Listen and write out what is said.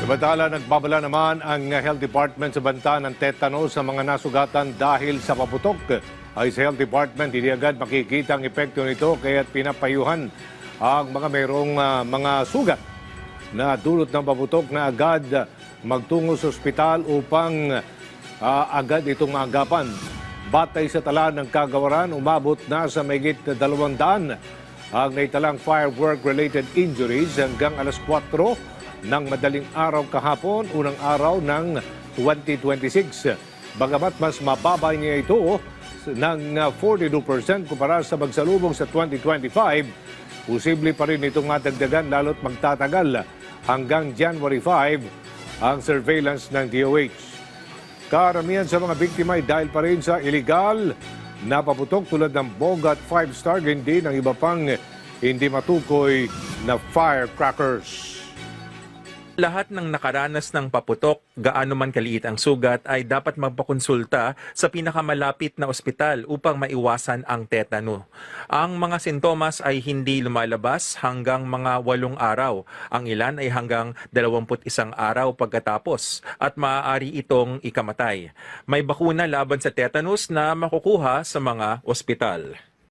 Samantala, nagbabala naman ang Health Department sa banta ng tetanus sa mga nasugatan dahil sa paputok. Ay sa Health Department, hindi agad makikita ang epekto nito kaya't pinapayuhan ang mga mayroong mga sugat na dulot ng paputok na agad magtungo sa ospital upang agad itong maagapan. Batay sa tala ng kagawaran, umabot na sa mahigit 200 ang naitalang firework-related injuries hanggang alas 4 ng madaling araw kahapon, unang araw ng 2026. Bagamat mas mababa niya ito ng 42% kumpara sa magsalubong sa 2025, posible pa rin itong matagdagan lalo't magtatagal hanggang January 5 ang surveillance ng DOH. Karamihan sa mga biktima ay dahil pa rin sa illegal na paputok tulad ng Bogat 5-star, hindi ng iba pang hindi matukoy na firecrackers. Lahat ng nakaranas ng paputok, gaano man kaliit ang sugat, ay dapat magpakonsulta sa pinakamalapit na ospital upang maiwasan ang tetano. Ang mga sintomas ay hindi lumalabas hanggang mga 8 araw. Ang ilan ay hanggang 21 araw pagkatapos at maaari itong ikamatay. May bakuna laban sa tetanus na makukuha sa mga ospital.